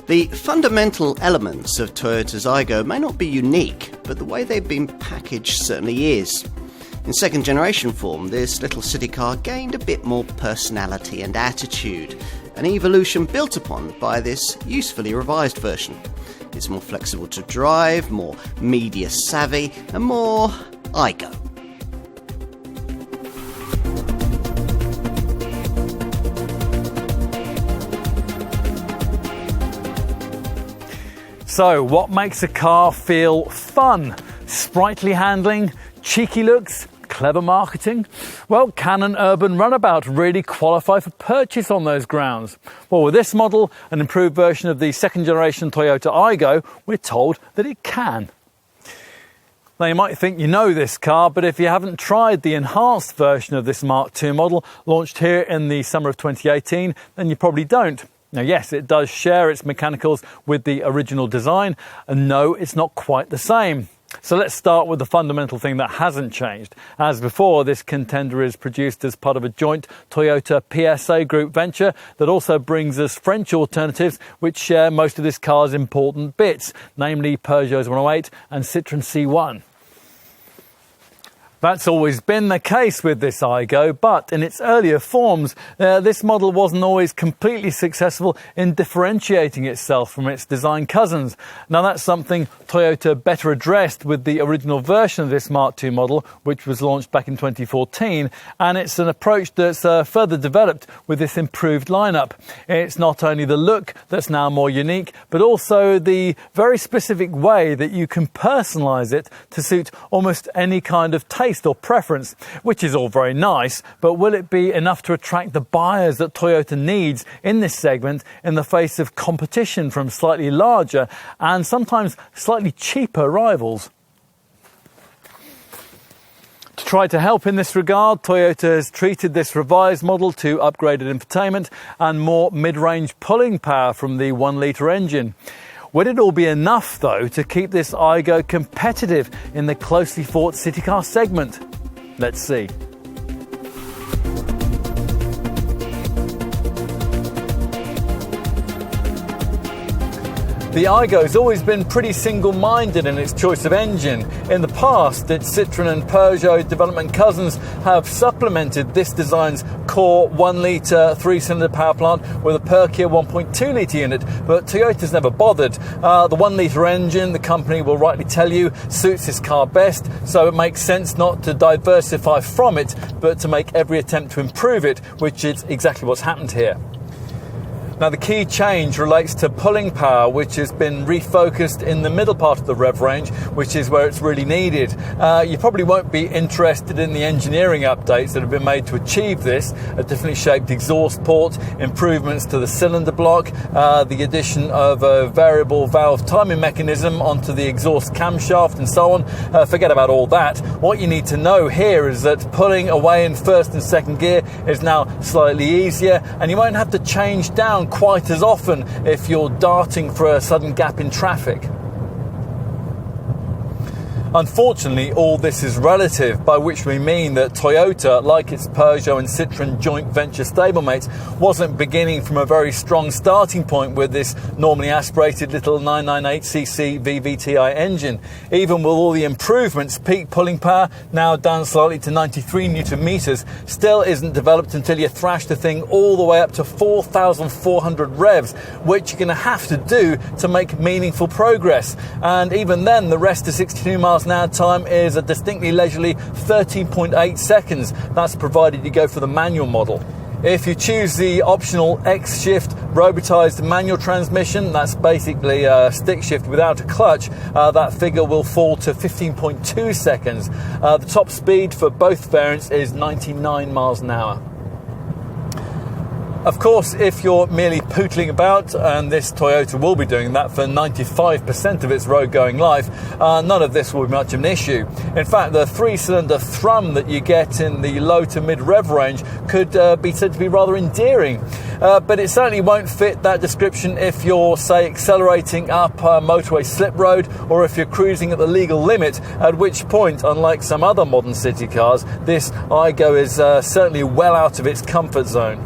The fundamental elements of Toyota's Aygo may not be unique, but the way they've been packaged certainly is. In second generation form, this little city car gained a bit more personality and attitude, an evolution built upon by this usefully revised version. It's more flexible to drive, more media savvy, and more Aygo. So, what makes a car feel fun? Sprightly handling, cheeky looks, clever marketing? Well, can an urban runabout really qualify for purchase on those grounds? Well, with this model, an improved version of the second generation Toyota Aygo, we're told that it can. Now, you might think you know this car, but if you haven't tried the enhanced version of this Mark II model, launched here in the summer of 2018, then you probably don't. Now, yes, it does share its mechanicals with the original design, and no, it's not quite the same. So let's start with the fundamental thing that hasn't changed. As before, this contender is produced as part of a joint Toyota PSA Group venture that also brings us French alternatives which share most of this car's important bits, namely Peugeot's 108 and Citroën C1. That's always been the case with this Aygo, but in its earlier forms, this model wasn't always completely successful in differentiating itself from its design cousins. Now, that's something Toyota better addressed with the original version of this Mark II model, which was launched back in 2014, and it's an approach that's further developed with this improved lineup. It's not only the look that's now more unique, but also the very specific way that you can personalise it to suit almost any kind of taste or preference, which is all very nice, but will it be enough to attract the buyers that Toyota needs in this segment in the face of competition from slightly larger and sometimes slightly cheaper rivals? To try to help in this regard, Toyota has treated this revised model to upgraded infotainment and more mid-range pulling power from the 1-litre engine. Would it all be enough, though, to keep this Aygo competitive in the closely fought city car segment? Let's see. The Aygo has always been pretty single-minded in its choice of engine. In the past, its Citroën and Peugeot development cousins have supplemented this design's core 1-litre 3-cylinder power plant with a perkier 1.2-litre unit, but Toyota's never bothered. The 1-litre engine, the company will rightly tell you, suits this car best, so it makes sense not to diversify from it, but to make every attempt to improve it, which is exactly what's happened here. Now, the key change relates to pulling power, which has been refocused in the middle part of the rev range, which is where it's really needed. You probably won't be interested in the engineering updates that have been made to achieve this: a differently shaped exhaust port, improvements to the cylinder block, the addition of a variable valve timing mechanism onto the exhaust camshaft, and so on. Forget about all that. What you need to know here is that pulling away in first and second gear is now slightly easier, and you won't have to change down quite as often if you're darting for a sudden gap in traffic. Unfortunately, all this is relative, by which we mean that Toyota, like its Peugeot and Citroën joint venture stablemates, wasn't beginning from a very strong starting point with this normally aspirated little 998cc VVTi engine. Even with all the improvements, peak pulling power, now down slightly to 93 Newton meters, still isn't developed until you thrash the thing all the way up to 4,400 revs, which you're going to have to do to make meaningful progress. And even then, the rest to 62 miles an hour time is a distinctly leisurely 13.8 seconds. That's provided you go for the manual model. If you choose the optional X-Shift robotised manual transmission, that's basically a stick shift without a clutch, that figure will fall to 15.2 seconds. The top speed for both variants is 99 miles an hour. Of course, if you're merely pootling about, and this Toyota will be doing that for 95% of its road-going life, none of this will be much of an issue. In fact, the 3-cylinder thrum that you get in the low to mid-rev range could be said to be rather endearing. But it certainly won't fit that description if you're, say, accelerating up a motorway slip road, or if you're cruising at the legal limit, at which point, unlike some other modern city cars, this Aygo is certainly well out of its comfort zone.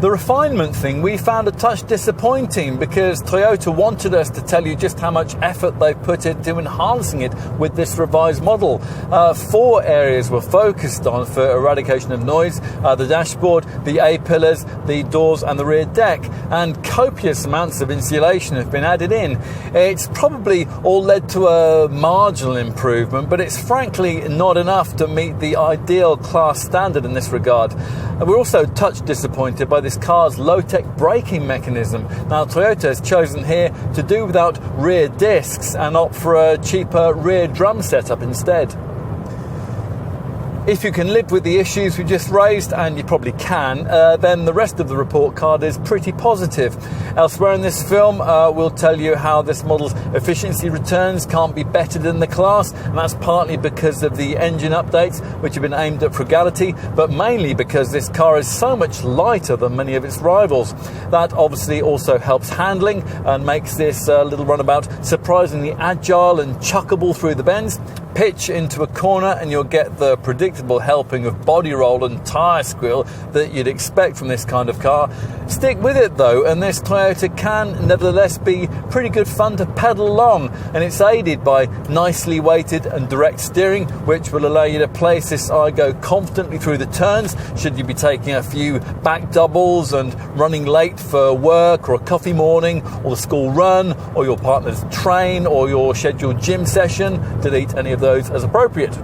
The refinement thing we found a touch disappointing because Toyota wanted us to tell you just how much effort they've put into enhancing it with this revised model. 4 areas were focused on for eradication of noise: the dashboard, the A-pillars, the doors and the rear deck, and copious amounts of insulation have been added in. It's probably all led to a marginal improvement, but it's frankly not enough to meet the ideal class standard in this regard. And we're also a touch disappointed by this car's low-tech braking mechanism. Now, Toyota has chosen here to do without rear discs and opt for a cheaper rear drum setup instead. If you can live with the issues we just raised, and you probably can, then the rest of the report card is pretty positive. Elsewhere in this film, we'll tell you how this model's efficiency returns can't be bettered in the class, and that's partly because of the engine updates, which have been aimed at frugality, but mainly because this car is so much lighter than many of its rivals. That obviously also helps handling and makes this little runabout surprisingly agile and chuckable through the bends. Pitch into a corner and you'll get the predictable helping of body roll and tyre squeal that you'd expect from this kind of car. Stick with it though, and this Toyota can nevertheless be pretty good fun to pedal along, and it's aided by nicely weighted and direct steering, which will allow you to place this Aygo confidently through the turns should you be taking a few back doubles and running late for work or a coffee morning or the school run or your partner's train or your scheduled gym session. Delete any of those as appropriate.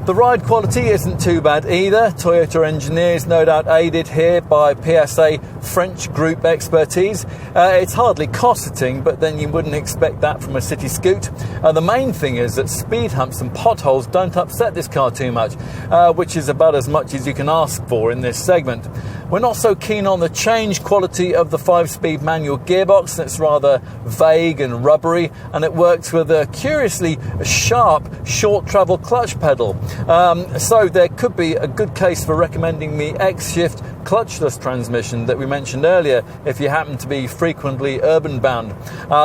The ride quality isn't too bad either. Toyota engineers no doubt aided here by PSA French group expertise. It's hardly cosseting, but then you wouldn't expect that from a city scoot. The main thing is that speed humps and potholes don't upset this car too much, which is about as much as you can ask for in this segment. We're not so keen on the change quality of the 5-speed manual gearbox. That's rather vague and rubbery, and it works with a curiously sharp short travel clutch pedal. So there could be a good case for recommending the X-Shift clutchless transmission that we mentioned earlier if you happen to be frequently urban bound.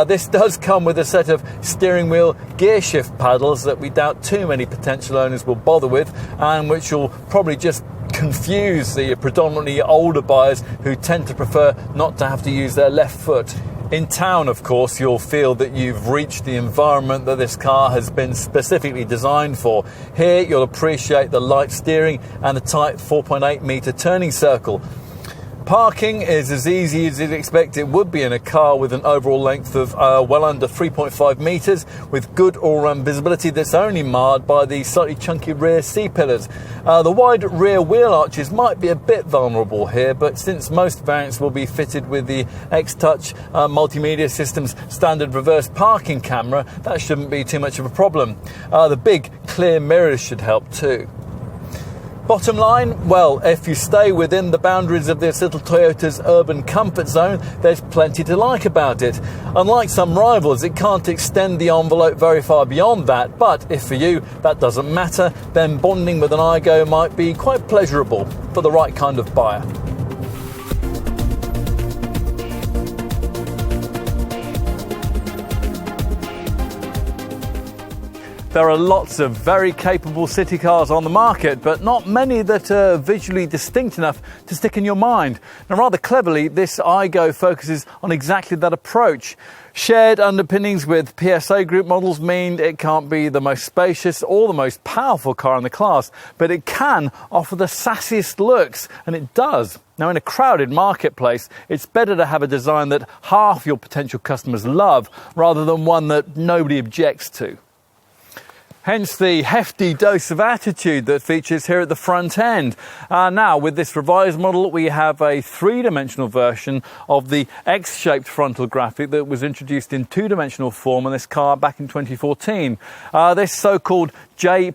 This does come with a set of steering wheel gear shift paddles that we doubt too many potential owners will bother with, and which will probably just confuse the predominantly older buyers who tend to prefer not to have to use their left foot. In town, of course, you'll feel that you've reached the environment that this car has been specifically designed for. Here, you'll appreciate the light steering and the tight 4.8 metre turning circle. Parking is as easy as you'd expect it would be in a car with an overall length of well under 3.5 metres, with good all-round visibility that's only marred by the slightly chunky rear C-pillars. The wide rear wheel arches might be a bit vulnerable here, but since most variants will be fitted with the X-Touch multimedia system's standard reverse parking camera, that shouldn't be too much of a problem. The big clear mirrors should help too. Bottom line, well, if you stay within the boundaries of this little Toyota's urban comfort zone, there's plenty to like about it. Unlike some rivals, it can't extend the envelope very far beyond that, but if for you that doesn't matter, then bonding with an Aygo might be quite pleasurable for the right kind of buyer. There are lots of very capable city cars on the market, but not many that are visually distinct enough to stick in your mind. Now, rather cleverly, this Aygo focuses on exactly that approach. Shared underpinnings with PSA group models mean it can't be the most spacious or the most powerful car in the class, but it can offer the sassiest looks, and it does. Now, in a crowded marketplace, it's better to have a design that half your potential customers love rather than one that nobody objects to. Hence the hefty dose of attitude that features here at the front end. Now, with this revised model, we have a 3-dimensional version of the X-shaped frontal graphic that was introduced in 2-dimensional form on this car back in 2014. This so-called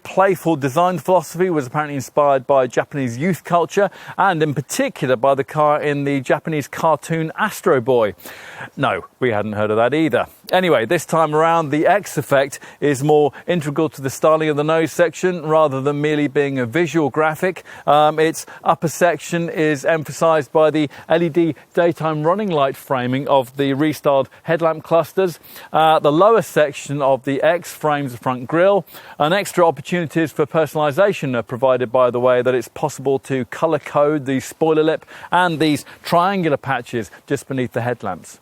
playful design philosophy was apparently inspired by Japanese youth culture, and in particular by the car in the Japanese cartoon Astro Boy. No, we hadn't heard of that either. Anyway, this time around, the X effect is more integral to the styling of the nose section rather than merely being a visual graphic. Its upper section is emphasised by the LED daytime running light framing of the restyled headlamp clusters. The lower section of the X frames the front grille, and extra opportunities for personalisation are provided by the way that it's possible to colour code the spoiler lip and these triangular patches just beneath the headlamps.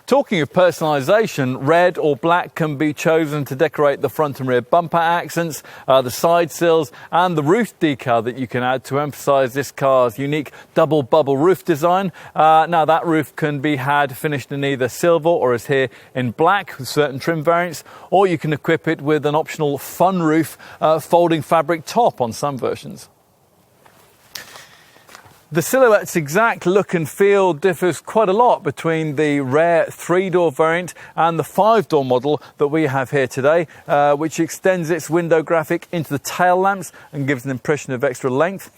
Talking of personalisation, red or black can be chosen to decorate the front and rear bumper accents, the side sills and the roof decal that you can add to emphasise this car's unique double bubble roof design. Now that roof can be had finished in either silver or as here in black with certain trim variants, or you can equip it with an optional fun roof folding fabric top on some versions. The Silhouette's exact look and feel differs quite a lot between the rare 3-door variant and the 5-door model that we have here today, which extends its window graphic into the tail lamps and gives an impression of extra length.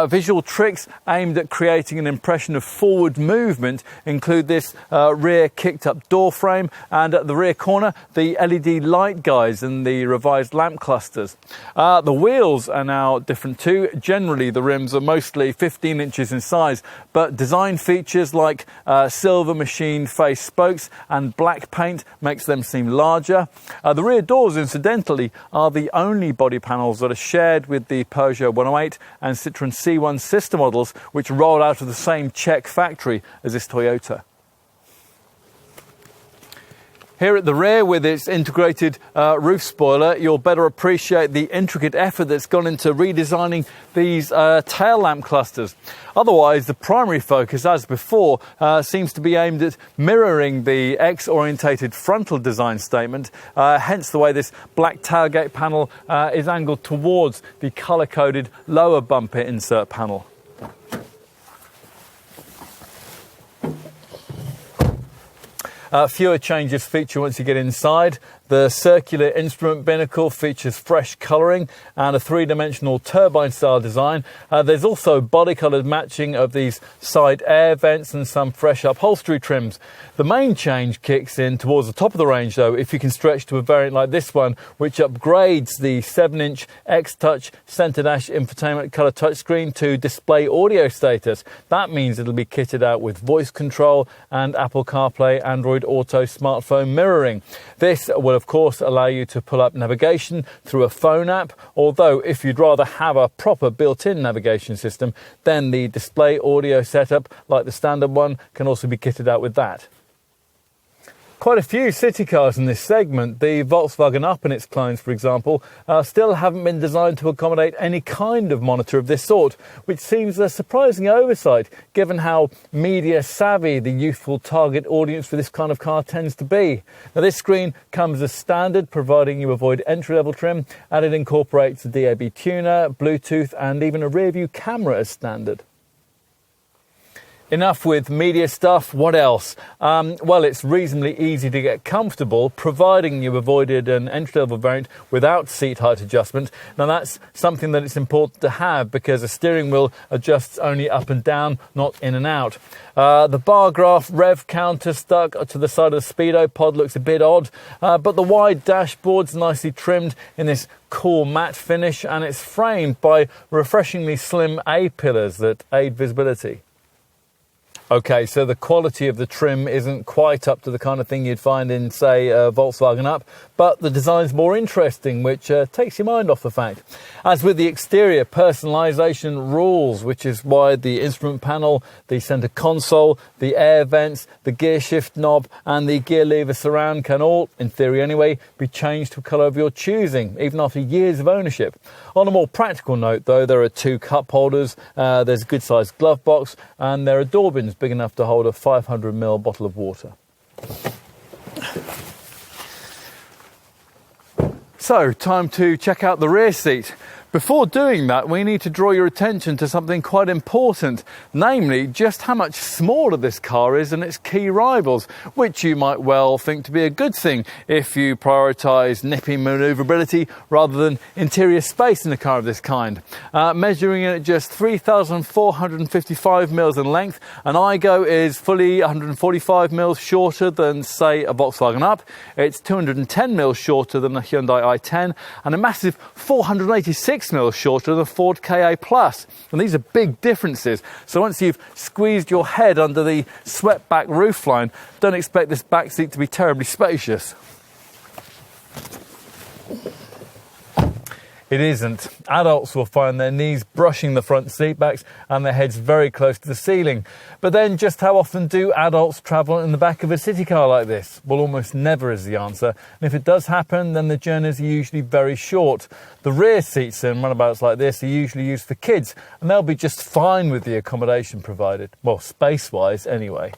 Visual tricks aimed at creating an impression of forward movement include this rear kicked up door frame, and at the rear corner the LED light guides and the revised lamp clusters. The wheels are now different too. Generally the rims are mostly 15 inches in size, but design features like silver machine face spokes and black paint makes them seem larger. The rear doors, incidentally, are the only body panels that are shared with the Peugeot 108 and Citroën C1 sister models, which roll out of the same Czech factory as this Toyota. Here at the rear, with its integrated roof spoiler, you'll better appreciate the intricate effort that's gone into redesigning these tail lamp clusters. Otherwise, the primary focus, as before, seems to be aimed at mirroring the X-orientated frontal design statement, hence the way this black tailgate panel is angled towards the colour-coded lower bumper insert panel. Fewer changes feature once you get inside. The circular instrument binnacle features fresh colouring and a three-dimensional turbine-style design. There's also body-coloured matching of these side air vents and some fresh upholstery trims. The main change kicks in towards the top of the range, though, if you can stretch to a variant like this one, which upgrades the 7-inch X-Touch centre dash infotainment colour touchscreen to display audio status. That means it'll be kitted out with voice control and Apple CarPlay, Android Auto smartphone mirroring. This will of course allow you to pull up navigation through a phone app, although if you'd rather have a proper built-in navigation system, then the display audio setup, like the standard one, can also be kitted out with that. Quite a few city cars in this segment, the Volkswagen Up and its clones for example, still haven't been designed to accommodate any kind of monitor of this sort, which seems a surprising oversight given how media savvy the youthful target audience for this kind of car tends to be. Now this screen comes as standard, providing you avoid entry-level trim, and it incorporates a DAB tuner, Bluetooth and even a rear-view camera as standard. Enough with media stuff, what else? Well, it's reasonably easy to get comfortable, providing you avoided an entry-level variant without seat height adjustment. Now that's something that it's important to have because a steering wheel adjusts only up and down, not in and out. The bar graph rev counter stuck to the side of the speedo pod looks a bit odd, but the wide dashboard's nicely trimmed in this cool matte finish, and it's framed by refreshingly slim A-pillars that aid visibility. Okay, so the quality of the trim isn't quite up to the kind of thing you'd find in, say, a Volkswagen Up, but the design's more interesting, which takes your mind off the fact. As with the exterior, personalisation rules, which is why the instrument panel, the centre console, the air vents, the gear shift knob and the gear lever surround can all, in theory anyway, be changed to a colour of your choosing, even after years of ownership. On a more practical note, though, there are 2 cup holders, there's a good-sized glove box, and there are door bins big enough to hold a 500ml bottle of water. So, time to check out the rear seat. Before doing that, we need to draw your attention to something quite important, namely just how much smaller this car is than its key rivals, which you might well think to be a good thing if you prioritise nippy manoeuvrability rather than interior space in a car of this kind. Measuring at just 3,455 mils in length, an Aygo is fully 145 mils shorter than, say, a Volkswagen Up. It's 210 mils shorter than a Hyundai i10, and a massive 486 mils shorter than the Ford Ka+. And these are big differences. So once you've squeezed your head under the swept-back roofline, don't expect this back seat to be terribly spacious. It isn't. Adults will find their knees brushing the front seat backs and their heads very close to the ceiling. But then just how often do adults travel in the back of a city car like this? Well, almost never is the answer. And if it does happen, then the journeys are usually very short. The rear seats in runabouts like this are usually used for kids, and they'll be just fine with the accommodation provided. Well, space-wise anyway.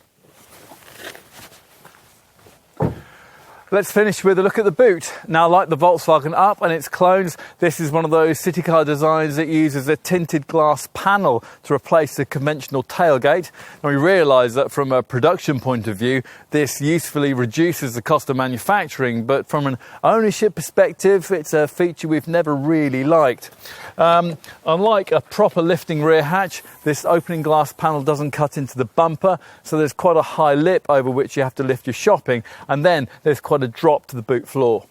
Let's finish with a look at the boot. Now, like the Volkswagen Up and its clones, this is one of those city car designs that uses a tinted glass panel to replace the conventional tailgate. And we realise that from a production point of view, this usefully reduces the cost of manufacturing, but from an ownership perspective, it's a feature we've never really liked. Unlike a proper lifting rear hatch, this opening glass panel doesn't cut into the bumper, so there's quite a high lip over which you have to lift your shopping, and then there's quite a drop to the boot floor.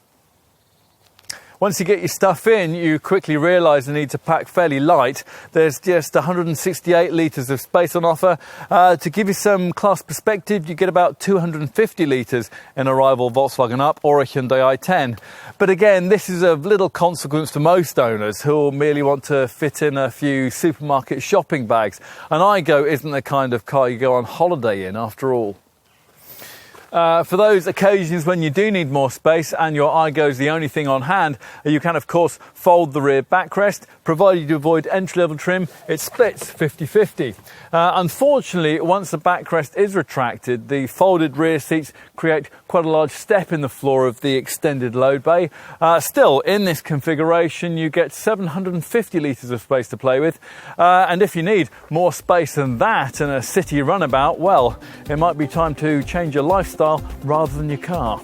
Once you get your stuff in, you quickly realise the need to pack fairly light. There's just 168 litres of space on offer. To give you some class perspective, you get about 250 litres in a rival Volkswagen Up or a Hyundai i10. But again, this is of little consequence for most owners who merely want to fit in a few supermarket shopping bags. An Aygo isn't the kind of car you go on holiday in, after all. For those occasions when you do need more space and your Aygo is the only thing on hand, you can of course fold the rear backrest. Provided you avoid entry-level trim, it splits 50-50. Unfortunately, once the backrest is retracted, the folded rear seats create quite a large step in the floor of the extended load bay. Still, in this configuration, you get 750 litres of space to play with. And if you need more space than that in a city runabout, well, it might be time to change your lifestyle rather than your car.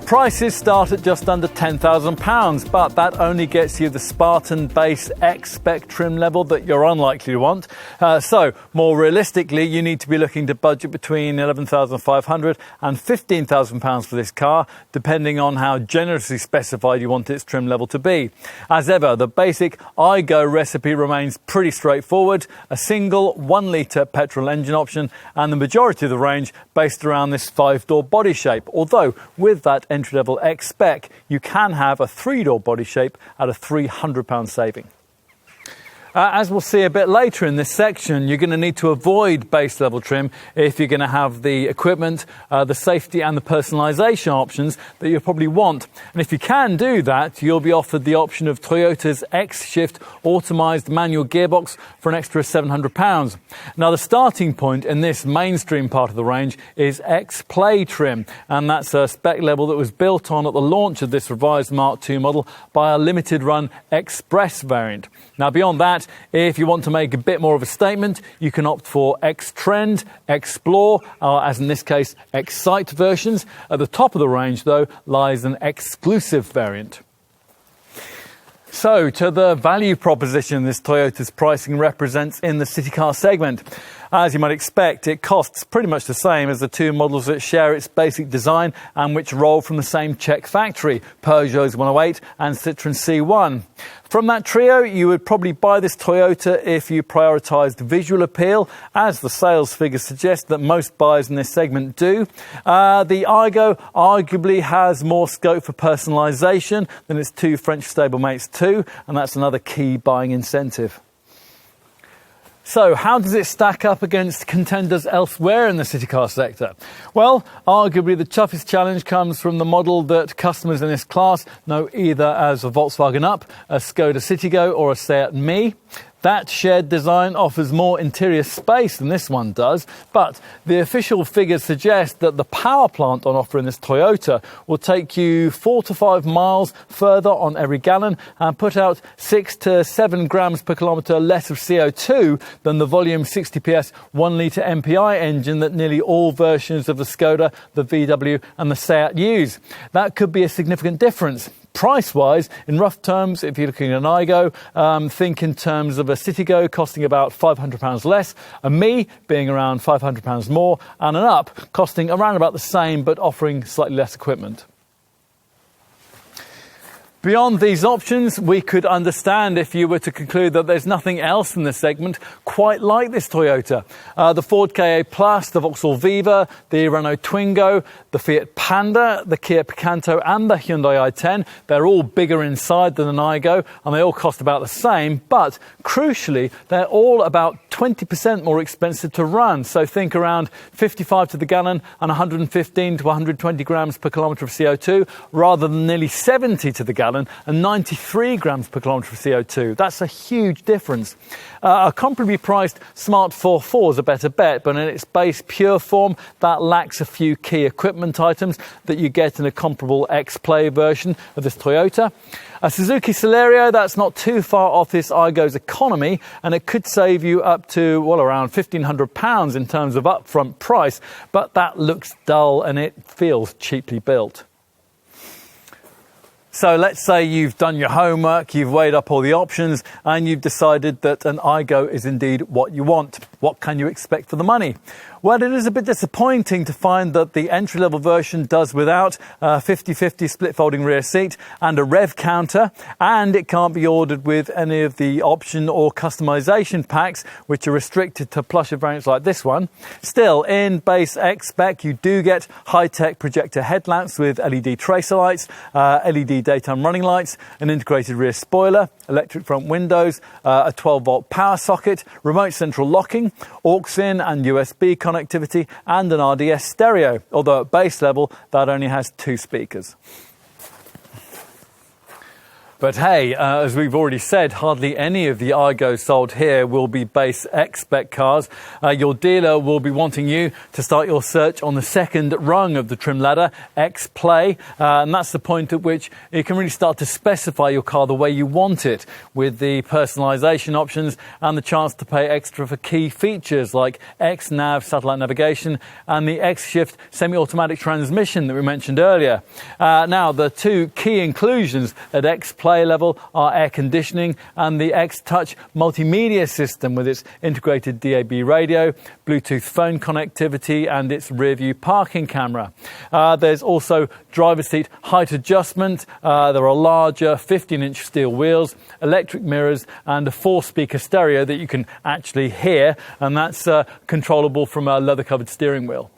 Prices start at just under £10,000, but that only gets you the Spartan base X-Spec trim level that you're unlikely to want. So, more realistically, you need to be looking to budget between £11,500 and £15,000 for this car, depending on how generously specified you want its trim level to be. As ever, the basic Aygo recipe remains pretty straightforward: a single 1-litre petrol engine option, and the majority of the range based around this 5-door body shape, although with that entry-level X-Spec, you can have a 3-door body shape at a £300 saving. As we'll see a bit later in this section, you're going to need to avoid base level trim if you're going to have the equipment, the safety and the personalisation options that you'll probably want. And if you can do that, you'll be offered the option of Toyota's X-Shift automised manual gearbox for an extra £700. Now, the starting point in this mainstream part of the range is X-Play trim, and that's a spec level that was built on at the launch of this revised Mark II model by a limited run Express variant. Now, beyond that, if you want to make a bit more of a statement, you can opt for X-Trend, Explore, or as in this case, Excite versions. At the top of the range, though, lies an exclusive variant. So, to the value proposition this Toyota's pricing represents in the city car segment. As you might expect, it costs pretty much the same as the two models that share its basic design and which roll from the same Czech factory, Peugeot's 108 and Citroën C1. From that trio, you would probably buy this Toyota if you prioritised visual appeal, as the sales figures suggest that most buyers in this segment do. The Aygo arguably has more scope for personalisation than its two French stablemates too, and that's another key buying incentive. So, how does it stack up against contenders elsewhere in the city car sector? Well, arguably the toughest challenge comes from the model that customers in this class know either as a Volkswagen Up, a Skoda Citigo or a Seat Mii. That shared design offers more interior space than this one does, but the official figures suggest that the power plant on offer in this Toyota will take you 4 to 5 miles further on every gallon and put out 6 to 7 grams per kilometre less of CO2 than the volume 60 PS 1 litre MPI engine that nearly all versions of the Skoda, the VW and the Seat use. That could be a significant difference. Price-wise, in rough terms, if you're looking at an Aygo, think in terms of a Citigo costing about £500 less, a Me being around £500 more, and an Up costing around about the same but offering slightly less equipment. Beyond these options, we could understand if you were to conclude that there's nothing else in this segment quite like this Toyota. The Ford Ka Plus, the Vauxhall Viva, the Renault Twingo, the Fiat Panda, the Kia Picanto and the Hyundai i10, they're all bigger inside than an Aygo and they all cost about the same, but crucially, they're all about 20% more expensive to run. So think around 55 to the gallon and 115 to 120 grams per kilometre of CO2 rather than nearly 70 to the gallon and 93 grams per kilometre of CO2. That's a huge difference. A comparably priced Smart 4.4 is a better bet, but in its base pure form, that lacks a few key equipment items that you get in a comparable X-Play version of this Toyota. A Suzuki Celerio, that's not too far off this Aygo's economy, and it could save you up to, well, around £1,500 in terms of upfront price, but that looks dull and it feels cheaply built. So let's say you've done your homework, you've weighed up all the options, and you've decided that an Aygo is indeed what you want. What can you expect for the money? Well, it is a bit disappointing to find that the entry-level version does without a 50/50 split-folding rear seat and a rev counter, and it can't be ordered with any of the option or customization packs, which are restricted to plusher variants like this one. Still, in base X spec, you do get high-tech projector headlamps with LED tracer lights, LED daytime running lights, an integrated rear spoiler, electric front windows, a 12-volt power socket, remote central locking, aux-in and USB connectivity, and an RDS stereo, although at base level that only has 2 speakers. But hey, as we've already said, hardly any of the Aygos sold here will be base X-spec cars. Your dealer will be wanting you to start your search on the second rung of the trim ladder, X-Play, and that's the point at which you can really start to specify your car the way you want it, with the personalisation options and the chance to pay extra for key features like X-Nav satellite navigation and the X-Shift semi-automatic transmission that we mentioned earlier. Now, the 2 key inclusions at X-Play level are air conditioning and the X-Touch multimedia system with its integrated DAB radio, Bluetooth phone connectivity and its rear-view parking camera. There's also driver's seat height adjustment. There are larger 15-inch steel wheels, electric mirrors and a 4-speaker stereo that you can actually hear, and that's controllable from a leather-covered steering wheel.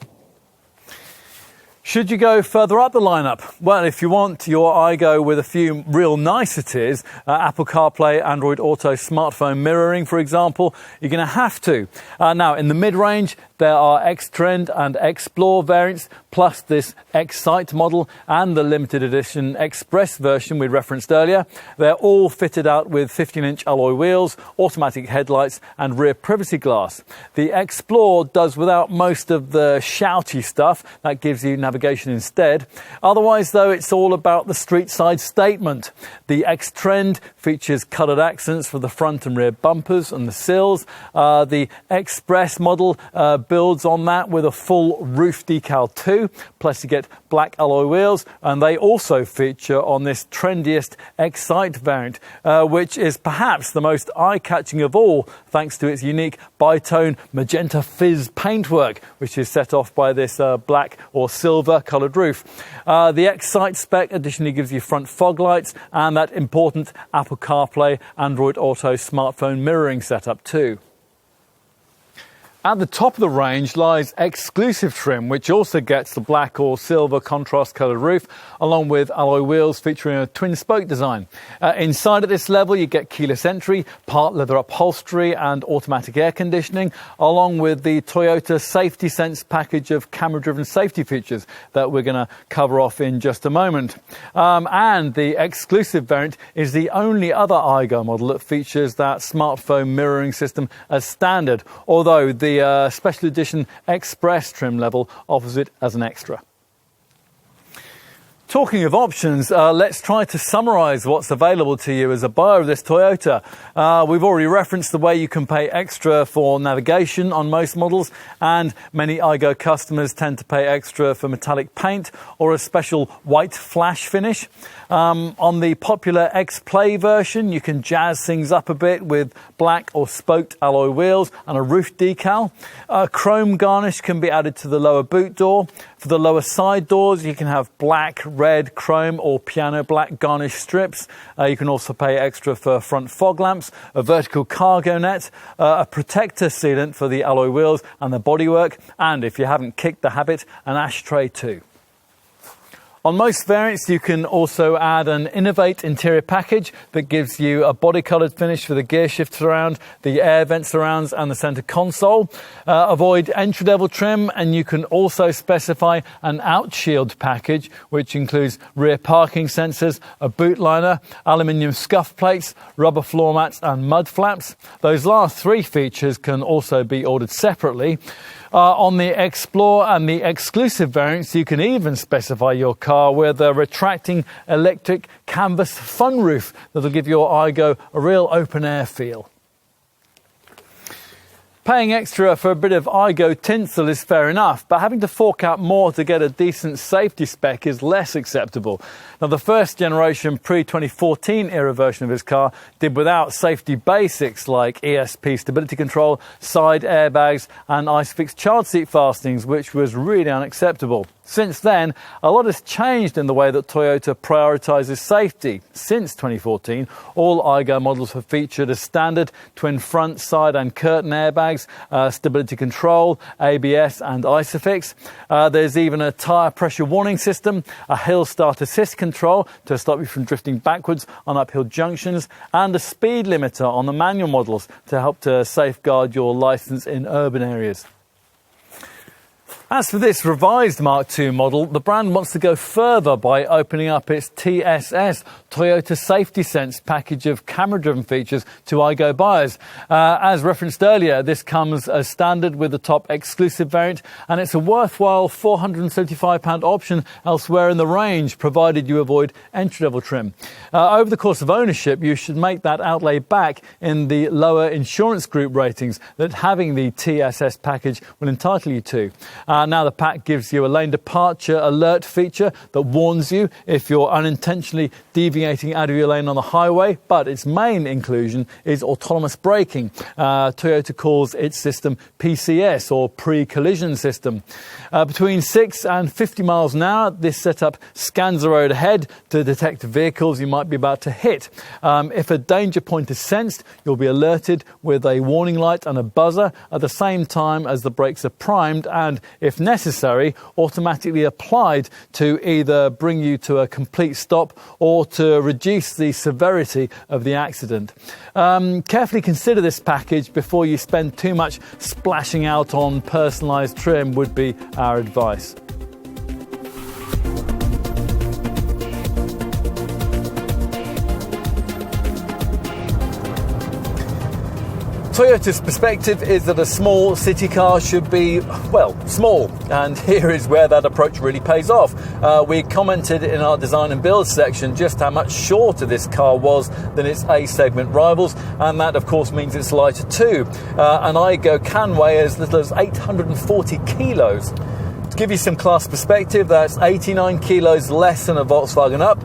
Should you go further up the lineup? Well, if you want your Aygo with a few real niceties, Apple CarPlay, Android Auto, smartphone mirroring, for example, you're going to have to. Now, in the mid-range, there are X-Trend and Explore variants, plus this X-Sight model and the limited edition Express version we referenced earlier. They're all fitted out with 15-inch alloy wheels, automatic headlights and rear privacy glass. The Explore does without most of the shouty stuff. That gives you navigation instead. Otherwise, though, it's all about the street side statement. The X-Trend features coloured accents for the front and rear bumpers and the sills. The Express model builds on that with a full roof decal too, plus you get black alloy wheels, and they also feature on this trendiest X-Sight variant, which is perhaps the most eye-catching of all thanks to its unique bitone magenta fizz paintwork, which is set off by this black or silver coloured roof. The X-Sight spec additionally gives you front fog lights and that important Apple CarPlay, Android Auto smartphone mirroring setup too. At the top of the range lies exclusive trim, which also gets the black or silver contrast coloured roof, along with alloy wheels featuring a twin spoke design. Inside at this level you get keyless entry, part leather upholstery and automatic air conditioning, along with the Toyota Safety Sense package of camera driven safety features that we're going to cover off in just a moment. And the exclusive variant is the only other Aygo model that features that smartphone mirroring system as standard, although the special edition Express trim level offers it as an extra. Talking of options, let's try to summarise what's available to you as a buyer of this Toyota. We've already referenced the way you can pay extra for navigation on most models, and many Aygo customers tend to pay extra for metallic paint or a special white flash finish. On the popular X-Play version, you can jazz things up a bit with black or spoked alloy wheels and a roof decal. Chrome garnish can be added to the lower boot door. For the lower side doors, you can have black, red, chrome or piano black garnish strips. You can also pay extra for front fog lamps, a vertical cargo net, a protector sealant for the alloy wheels and the bodywork, and if you haven't kicked the habit, an ashtray too. On most variants, you can also add an Innovate interior package that gives you a body-coloured finish for the gear shift surround, the air vent surrounds and the centre console. Avoid entry-level trim, and you can also specify an outshield package, which includes rear parking sensors, a boot liner, aluminium scuff plates, rubber floor mats and mud flaps. Those last three features can also be ordered separately. On the Explore and the exclusive variants, you can even specify your car with a retracting electric canvas fun roof that'll give your Aygo a real open-air feel. Paying extra for a bit of Aygo tinsel is fair enough, but having to fork out more to get a decent safety spec is less acceptable. Now, the first generation pre-2014 era version of his car did without safety basics like ESP stability control, side airbags and ISOFIX child seat fastenings, which was really unacceptable. Since then, a lot has changed in the way that Toyota prioritises safety. Since 2014, all Aygo models have featured as standard twin front, side and curtain airbags, stability control, ABS and ISOFIX. There's even a tyre pressure warning system, a hill start assist control to stop you from drifting backwards on uphill junctions, and a speed limiter on the manual models to help to safeguard your licence in urban areas. As for this revised Mark II model, the brand wants to go further by opening up its TSS, Toyota Safety Sense package of camera-driven features to Aygo buyers. As referenced earlier, this comes as standard with the top exclusive variant, and it's a worthwhile £475 option elsewhere in the range, provided you avoid entry-level trim. Over the course of ownership, you should make that outlay back in the lower insurance group ratings that having the TSS package will entitle you to. Now the pack gives you a lane departure alert feature that warns you if you're unintentionally deviating out of your lane on the highway, but its main inclusion is autonomous braking. Toyota calls its system PCS, or pre-collision system. Between 6 and 50 miles an hour, this setup scans the road ahead to detect vehicles you might be about to hit. If a danger point is sensed, you'll be alerted with a warning light and a buzzer at the same time as the brakes are primed, and if necessary, automatically applied to either bring you to a complete stop or to reduce the severity of the accident. Carefully consider this package before you spend too much splashing out on personalised trim would be our advice. Toyota's perspective is that a small city car should be, well, small, and here is where that approach really pays off. We commented in our design and build section just how much shorter this car was than its A-segment rivals, and that of course means it's lighter too. An Aygo can weigh as little as 840 kilos. To give you some class perspective, that's 89 kilos less than a Volkswagen Up,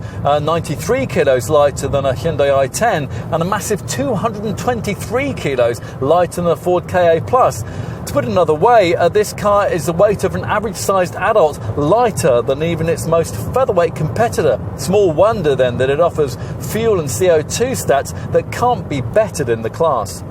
93 kilos lighter than a Hyundai i10, and a massive 223 kilos lighter than a Ford Ka+. To put it another way, this car is the weight of an average-sized adult, lighter than even its most featherweight competitor. Small wonder then that it offers fuel and CO2 stats that can't be bettered in the class.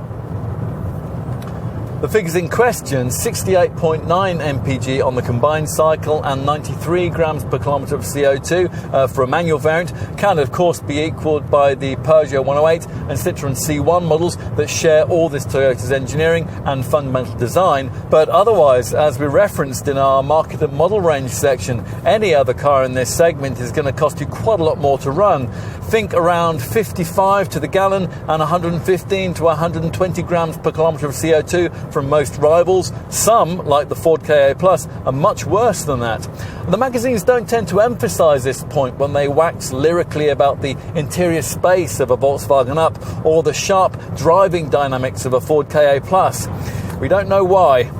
The figures in question, 68.9 mpg on the combined cycle and 93 grams per kilometre of CO2 for a manual variant, can of course be equalled by the Peugeot 108 and Citroën C1 models that share all this Toyota's engineering and fundamental design. But otherwise, as we referenced in our market and model range section, any other car in this segment is going to cost you quite a lot more to run. Think around 55 to the gallon and 115 to 120 grams per kilometre of CO2 from most rivals. Some, like the Ford Ka Plus, are much worse than that. The magazines don't tend to emphasise this point when they wax lyrically about the interior space of a Volkswagen Up or the sharp driving dynamics of a Ford Ka Plus. We don't know why.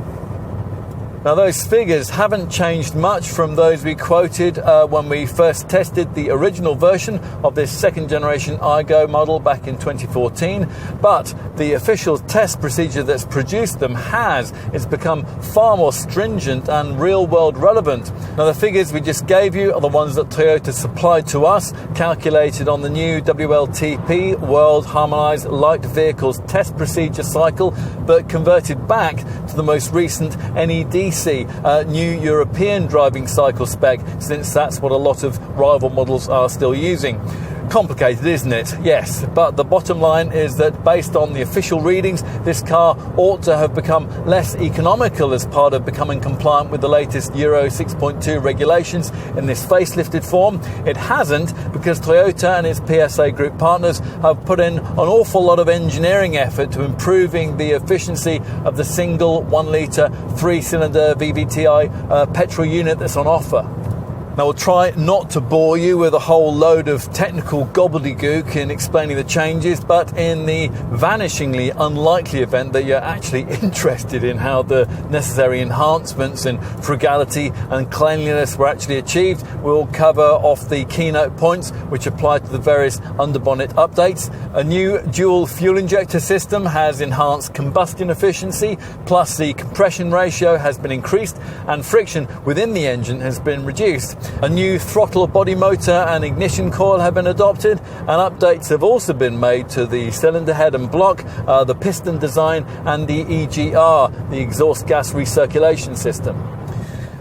Now, those figures haven't changed much from those we quoted when we first tested the original version of this second generation Aygo model back in 2014, but the official test procedure that's produced them it's become far more stringent and real-world relevant. Now, the figures we just gave you are the ones that Toyota supplied to us, calculated on the new WLTP, World Harmonised Light Vehicles Test Procedure cycle, but converted back to the most recent NEDC, new European driving cycle spec, since that's what a lot of rival models are still using. Complicated, isn't it? Yes, but the bottom line is that based on the official readings, this car ought to have become less economical as part of becoming compliant with the latest Euro 6.2 regulations in this facelifted form. It hasn't, because Toyota and its PSA group partners have put in an awful lot of engineering effort to improving the efficiency of the single 1 litre 3-cylinder VVTi petrol unit that's on offer. Now, we'll try not to bore you with a whole load of technical gobbledygook in explaining the changes, but in the vanishingly unlikely event that you're actually interested in how the necessary enhancements in frugality and cleanliness were actually achieved, we'll cover off the keynote points which apply to the various underbonnet updates. A new dual fuel injector system has enhanced combustion efficiency, plus the compression ratio has been increased and friction within the engine has been reduced. A new throttle body motor and ignition coil have been adopted, and updates have also been made to the cylinder head and block, the piston design and the EGR, the exhaust gas recirculation system.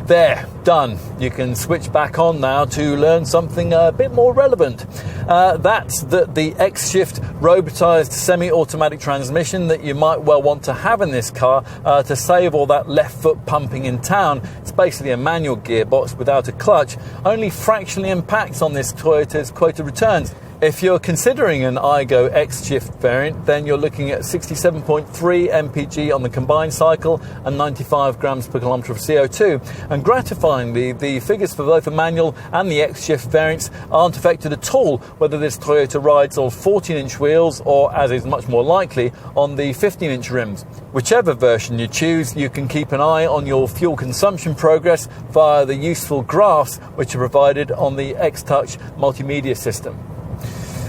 There, done. You can switch back on now to learn something a bit more relevant. That's that the X-Shift robotised semi-automatic transmission that you might well want to have in this car to save all that left foot pumping in town. It's basically a manual gearbox without a clutch. Only fractionally impacts on this Toyota's quoted returns. If you're considering an Aygo X-Shift variant, then you're looking at 67.3 mpg on the combined cycle and 95 grams per kilometre of CO2. And gratifyingly, the figures for both the manual and the X-Shift variants aren't affected at all whether this Toyota rides on 14-inch wheels or, as is much more likely, on the 15-inch rims. Whichever version you choose, you can keep an eye on your fuel consumption progress via the useful graphs which are provided on the X-Touch multimedia system.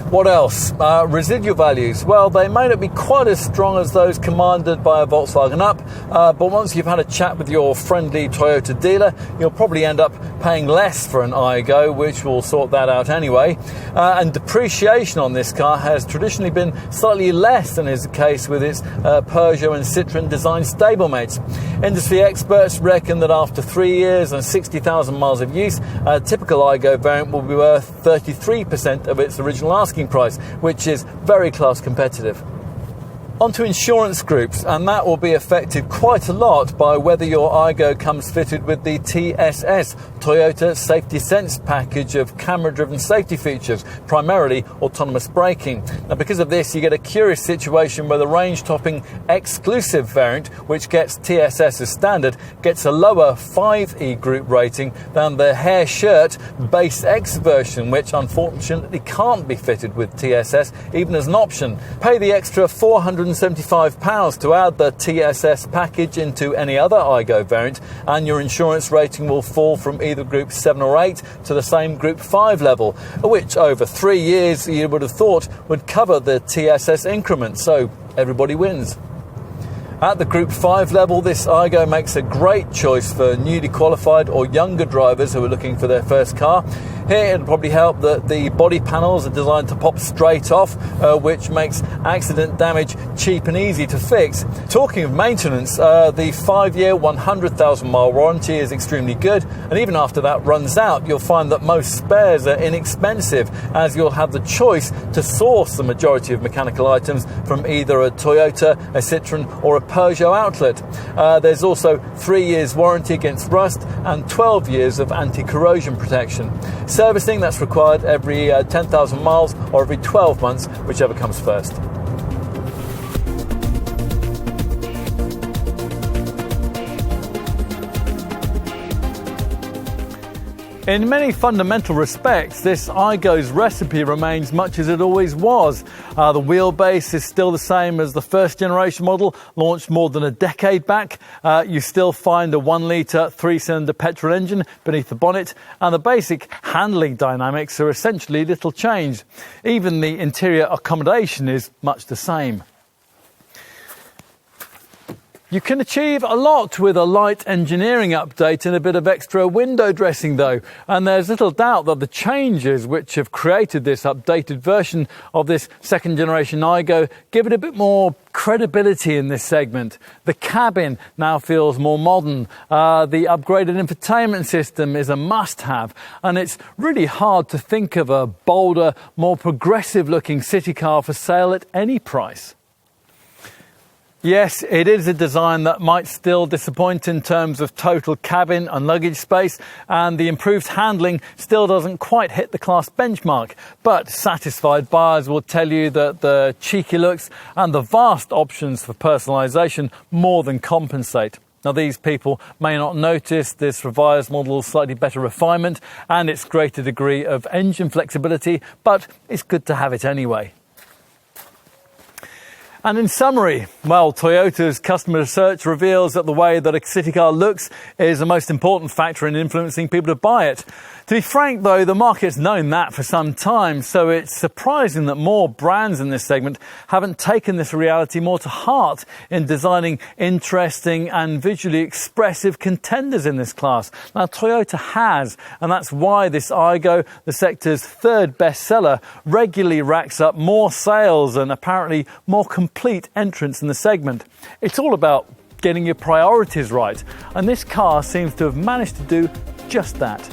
What else? Residual values. Well, they may not be quite as strong as those commanded by a Volkswagen Up, but once you've had a chat with your friendly Toyota dealer, you'll probably end up paying less for an Aygo, which will sort that out anyway. And depreciation on this car has traditionally been slightly less than is the case with its Peugeot and Citroën design stablemates. Industry experts reckon that after 3 years and 60,000 miles of use, a typical Aygo variant will be worth 33% of its original asking price, which is very class competitive. Onto insurance groups, and that will be affected quite a lot by whether your Aygo comes fitted with the TSS, Toyota Safety Sense package of camera-driven safety features, primarily autonomous braking. Now, because of this, you get a curious situation where the range-topping exclusive variant, which gets TSS as standard, gets a lower 5E group rating than the hair shirt Base X version, which unfortunately can't be fitted with TSS, even as an option. Pay the extra £475 to add the TSS package into any other Aygo variant, and your insurance rating will fall from either Group 7 or 8 to the same Group 5 level, which over 3 years you would have thought would cover the TSS increment, so everybody wins. At the Group 5 level, this Aygo makes a great choice for newly qualified or younger drivers who are looking for their first car. Here it'll probably help that the body panels are designed to pop straight off, which makes accident damage cheap and easy to fix. Talking of maintenance, the 5-year 100,000 mile warranty is extremely good, and even after that runs out, you'll find that most spares are inexpensive, as you'll have the choice to source the majority of mechanical items from either a Toyota, a Citroën or a Peugeot outlet. There's also 3 years warranty against rust and 12 years of anti-corrosion protection. Servicing, that's required every 10,000 miles or every 12 months, whichever comes first. In many fundamental respects, this Aygo's recipe remains much as it always was. The wheelbase is still the same as the first generation model, launched more than a decade back. You still find a 1-litre 3-cylinder petrol engine beneath the bonnet, and the basic handling dynamics are essentially little changed. Even the interior accommodation is much the same. You can achieve a lot with a light engineering update and a bit of extra window dressing though, and there's little doubt that the changes which have created this updated version of this second generation Aygo give it a bit more credibility in this segment. The cabin now feels more modern, the upgraded infotainment system is a must-have, and it's really hard to think of a bolder, more progressive looking city car for sale at any price. Yes, it is a design that might still disappoint in terms of total cabin and luggage space, and the improved handling still doesn't quite hit the class benchmark. But satisfied buyers will tell you that the cheeky looks and the vast options for personalisation more than compensate. Now, these people may not notice this revised model's slightly better refinement and its greater degree of engine flexibility, but it's good to have it anyway. And in summary, well, Toyota's customer research reveals that the way that a city car looks is the most important factor in influencing people to buy it. To be frank, though, the market's known that for some time, so it's surprising that more brands in this segment haven't taken this reality more to heart in designing interesting and visually expressive contenders in this class. Now, Toyota has, and that's why this Aygo, the sector's third bestseller, regularly racks up more sales and apparently more complete entrance in the segment. It's all about getting your priorities right, and this car seems to have managed to do just that.